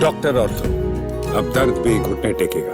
Doctor ortho, अब दर्द भी घुटने टेकेगा।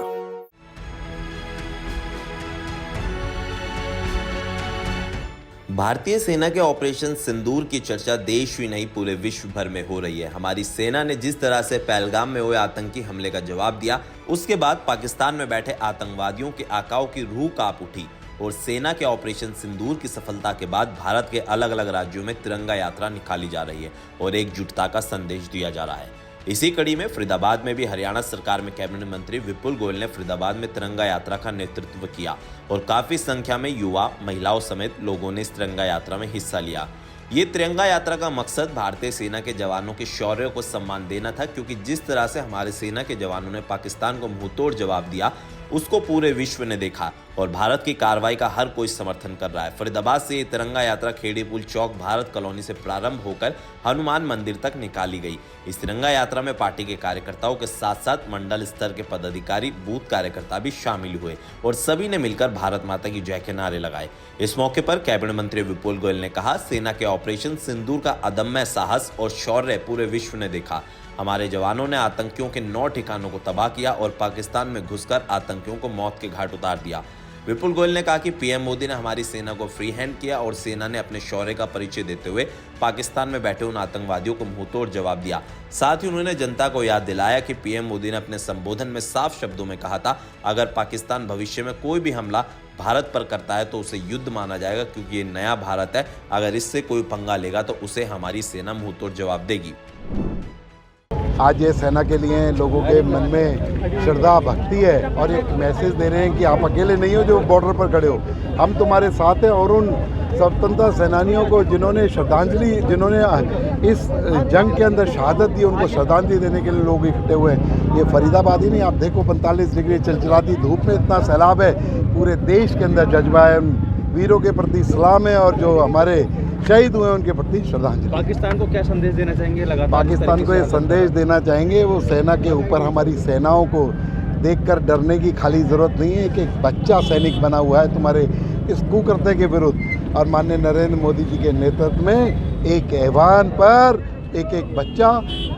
भारतीय सेना के ऑपरेशन सिंदूर की चर्चा देश ही नहीं पूरे विश्व भर में हो रही है। हमारी सेना ने जिस तरह से पहलगाम में हुए आतंकी हमले का जवाब दिया, उसके बाद पाकिस्तान में बैठे आतंकवादियों के आकाओं की रूह कांप उठी और सेना के ऑपरेशन सिंदूर की सफलता के बाद भारत के अलग अलग राज्यों में तिरंगा यात्रा निकाली जा रही है और एकजुटता का संदेश दिया जा रहा है। इसी कड़ी में फरीदाबाद में भी हरियाणा सरकार में कैबिनेट मंत्री विपुल गोयल ने फरीदाबाद में तिरंगा यात्रा का नेतृत्व किया और काफी संख्या में युवा, महिलाओं समेत लोगों ने इस तिरंगा यात्रा में हिस्सा लिया। ये तिरंगा यात्रा का मकसद भारतीय सेना के जवानों के शौर्य को सम्मान देना था, क्योंकि जिस तरह से हमारे सेना के जवानों ने पाकिस्तान को मुंहतोड़ जवाब दिया, उसको पूरे विश्व ने देखा और भारत की कार्रवाई का हर कोई समर्थन कर रहा है। फरीदाबाद से ये तिरंगा यात्रा खेड़ी पुल चौक भारत कॉलोनी से प्रारंभ होकर हनुमान मंदिर तक निकाली गई। इस तिरंगा यात्रा में पार्टी के कार्यकर्ताओं के साथ साथ मंडल स्तर के पदाधिकारी, बूथ कार्यकर्ता भी शामिल हुए और सभी ने मिलकर भारत माता की जय के नारे लगाए। इस मौके पर कैबिनेट मंत्री विपुल गोयल ने कहा, सेना के ऑपरेशन सिंदूर का अदम्य साहस और शौर्य पूरे विश्व ने देखा। हमारे जवानों ने आतंकियों के 9 ठिकानों को तबाह किया और पाकिस्तान में घुसकर आतंकियों को मौत के घाट उतार दिया। विपुल गोयल ने कहा कि पीएम मोदी ने हमारी सेना को फ्री हैंड किया और सेना ने अपने शौर्य का परिचय देते हुए पाकिस्तान में बैठे उन आतंकवादियों को मुंहतोड़ जवाब दिया। साथ ही उन्होंने जनता को याद दिलाया कि पीएम मोदी ने अपने संबोधन में साफ शब्दों में कहा था, अगर पाकिस्तान भविष्य में कोई भी हमला भारत पर करता है तो उसे युद्ध माना जाएगा, क्योंकि ये नया भारत है। अगर इससे कोई पंगा लेगा तो उसे हमारी सेना मुंहतोड़ जवाब देगी। आज ये सेना के लिए लोगों के मन में श्रद्धा भक्ति है और एक मैसेज दे रहे हैं कि आप अकेले नहीं हो जो बॉर्डर पर खड़े हो, हम तुम्हारे साथ हैं। और उन स्वतंत्रता सेनानियों को जिन्होंने इस जंग के अंदर शहादत दी, उनको श्रद्धांजलि देने के लिए लोग इकट्ठे हुए हैं। ये फरीदाबाद ही नहीं, आप देखो 45 डिग्री चिलचिलाती धूप में इतना सैलाब है, पूरे देश के अंदर जज्बा है। वीरों के प्रति सलाम है और जो हमारे शहीद हुए उनके प्रति श्रद्धांजलि। पाकिस्तान को क्या संदेश देना चाहेंगे? लगातार पाकिस्तान को ये संदेश देना चाहेंगे, वो सेना के ऊपर हमारी सेनाओं को देखकर डरने की खाली ज़रूरत नहीं है। एक बच्चा सैनिक बना हुआ है तुम्हारे इस कुकर्ते के विरुद्ध, और माननीय नरेंद्र मोदी जी के नेतृत्व में एक ऐवान पर एक बच्चा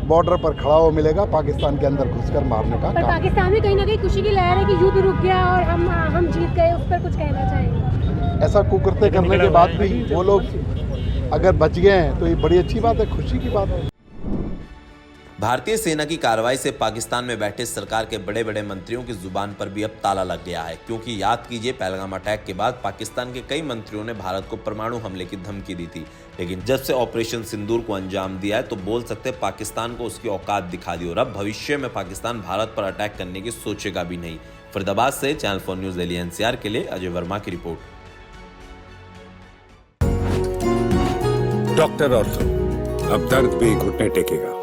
बॉर्डर पर खड़ा हो मिलेगा पाकिस्तान के अंदर घुसकर मारने का। पर पाकिस्तान में कहीं ना कहीं खुशी की लहर है कि युद्ध रुक गया और हम जीत गए, उस पर कुछ कहना चाहेंगे? ऐसा कुकर्ते करने के बाद भी वो लोग अगर बच गए हैं तो ये बड़ी अच्छी बात है, खुशी की बात है। भारतीय सेना की कार्रवाई से पाकिस्तान में बैठे सरकार के बड़े बड़े मंत्रियों की जुबान पर भी अब ताला लग गया है, क्योंकि याद कीजिए पहलगाम अटैक के बाद पाकिस्तान के कई मंत्रियों ने भारत को परमाणु हमले की धमकी दी थी, लेकिन जब से ऑपरेशन सिंदूर को अंजाम दिया है तो बोल सकते पाकिस्तान को उसकी औकात दिखा दी और अब भविष्य में पाकिस्तान भारत पर अटैक करने की सोचेगा भी नहीं। फरीदाबाद से चैनल 4 न्यूज दिल्ली एनसीआर के लिए अजय वर्मा की रिपोर्ट। डॉक्टर ऑर्थो, अब दर्द भी घुटने टेकेगा।